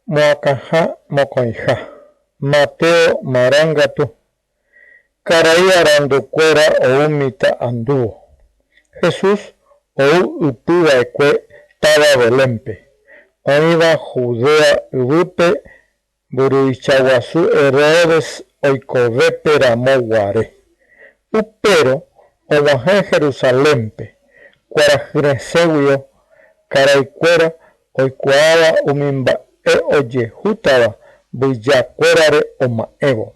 Moacaja mocoija, Mateo marangatu, caray aranducuera o umita anduvo. Jesús o upiba eque taba belempe, oiba Judea upe, buruichaguasu Herodes oicovepe ramoguare. Upero o baje Jerusalempe, cuarajresewio, caraicuera oicuaba umimba oye jutaba buillacuerare o maego.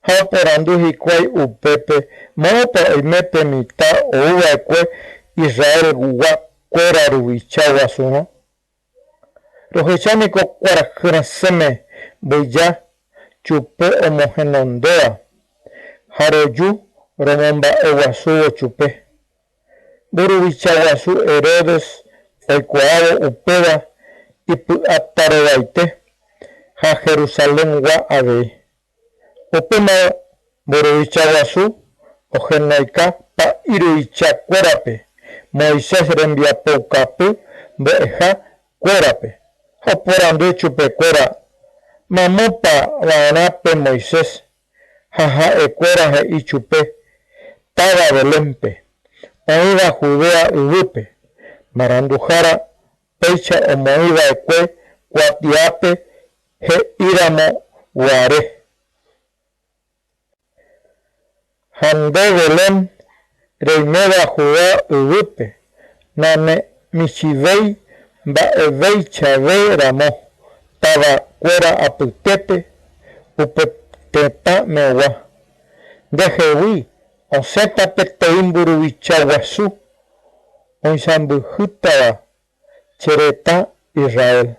Haporandu hikwai upepe, mopa oimepe mita o uaque Israel guwa cuera rubichawa suno. Rojechánico cuarajreseme builla chupe homogenondea. Haroyu romomba eguasuo chupe. Burubichaguasu Herodes oicuado upeba ipu atarobaite ha Jerusalén wa ave. Upema burubichaguasu ojenoika pa iruichacuerape. Moisés rembiapoucapu beja cuerape. Haporandu chupe cuera. Mamopa vanape Moisés. Jaja ecuera he ichupe. Taga belempe. Oiga Judea urupe. Marandujara pecha o moiga eque cuatiape he iramo guare. Hande Belén reineda Judea urupe. Nane michivei ba evei chave ramo. Taba cuera aputepe upetepa mewa. Dejewi o seta peteimburu bichaguasu. Oisambuhutaba chereta Israel.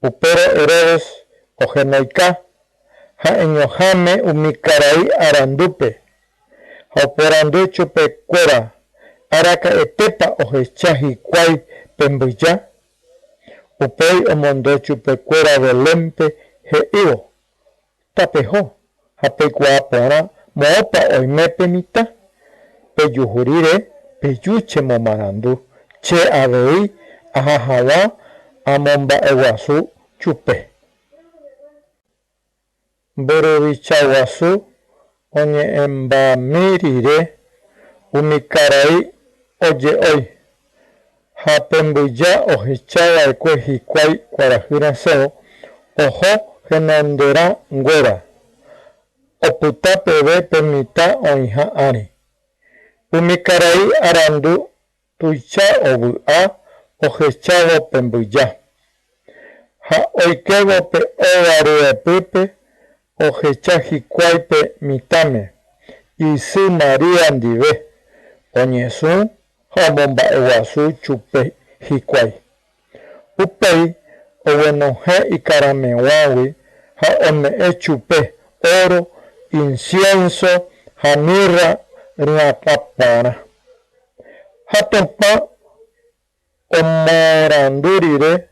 Upero Herodes ojenoika ha eñojame umicarai arandupe. Ha oporandu chupe cuera. Araca etepa ojechaji cuai pembuya. Upei omondo chupe cuera belempe he iwo. Tapejo. Ha pecuapora moopa oimepe mita. Peyujurire peyuche momarandu. Che avei ajajawa amomba eguasu chupe. Burubichaguasu oñe emba mirire umicarai oye hoy. Hapembuya ojechaba ecuejicuai cuarajiraseo ojo genandera nguera. Oputa pebe pemita oinja ari. Umicarai arandu tuicha obua ojechabo pembuya. Ha oikebo pe ovaru epupe ojechajicuaipe mitame. Isu María andive. Oñesu jamomba eguasu chupe jicuai. Upei owenoje y caramewawi ha ome chupe oro, incienso, jamirra, riapapara. Hatompa omorandurire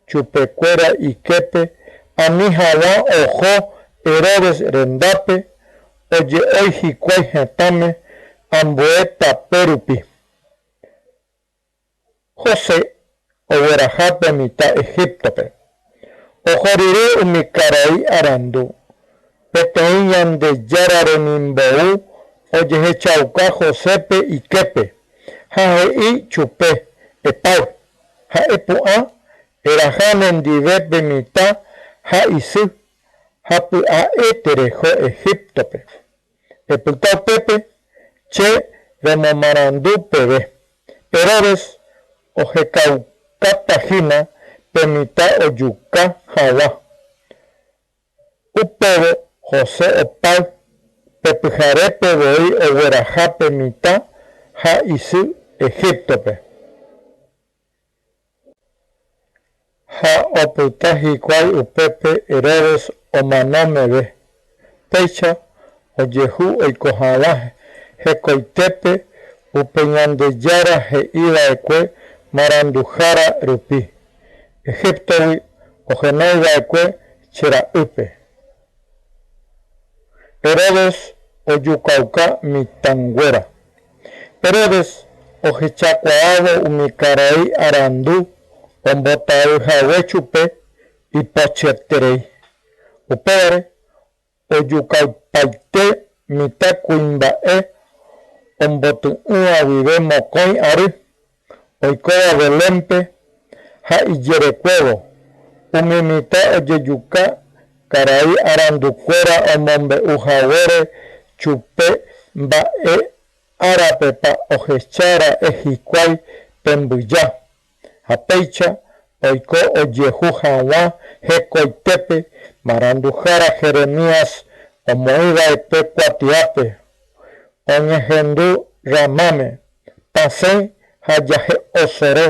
chupecuera y quepe anijawa ojo Herodes rendape oye hoy jicuai jetame amboeta perupi. José overajape mita Egiptope. Ojorire umicarai arandu. Peteiñan de yarare nimbou oye hechauca Josepe y quepe. Jaei chupe epau. Ha epua erajanen divepe mita ha isu. Hapu a eterejo Egiptope. Eputau pepe che remomarandu pebe. Herodes ojecaucatajina pemita oyuca jawa. Upebe José opal pepujarepe boi overajape mita ha isu Egiptope. Ha oputajicuai upepe Herodes omanomebe. Pecha oyehu oikojalaje hecoitepe upeñandeyara he ida eque marandujara rupi. Egiptowi ojenoiga eque chera upe. Herodes oyucauca mitanguera. Herodes ojechacuaado umicarai arandu ombotayhague chupe ipachiaterei. Upévare ojukaipaite mitã kuimba'e omboty'ũ avive mokõi ary oikóva Belénpe ha ijerekuévo umi mitã ojejuka karai arandukuéra omombe'uhaguére chupe mba'e árapepa ohechara'e hikuái pembyja ha péicha oiko ojehu hag̃ua hekoitépe maranduhára Jeremías omoĩva'ekue kuatiápe oñehendu Ramáme tasẽ ha jahe'õsoro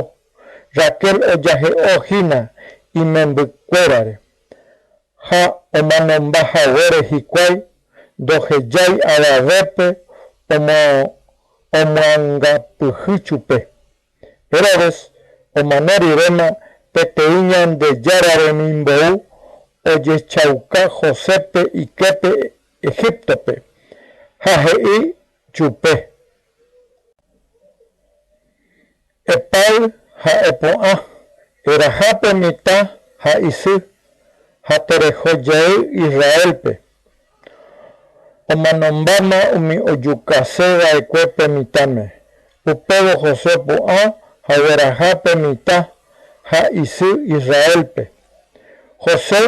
Raquel ojahe'õhína imembykuérare ha omanombahaguére hikuái ndohejái avavépe omoangapyhy chupe. Herodes omanorivéma peteĩ Ñandejára remimbou ojechauka Josépe iképe Egiptope ha he'i chupe: epáy ha epo'ã, erahápe mitã ha isy ha terehojey Israelpe. Omanombáma umi ojukasẽva'ekuépe mitãme. Upévo José opu'ã ha guerahápe mitã ha isy Israelpe. José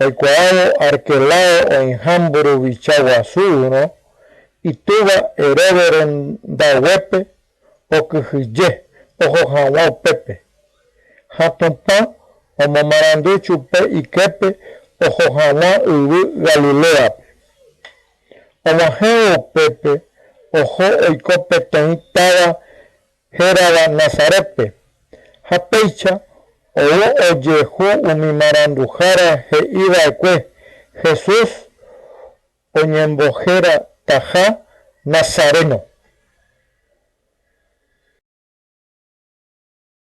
oikuaávo Arquelao oĩha mburuvicha guasúrõ itúva Herodes rendaguépe okyhyje oho hag̃ua upépe ha tupã omomarandu chupe iképe oho hag̃ua yvy Galileape. Og̃uahẽvo upépe oho oiko peteĩ táva hérava Nazaretpe ha péicha ou ojehu umi maranduhára he'íva'ekue Jesús oñembohéra taha Nazareno.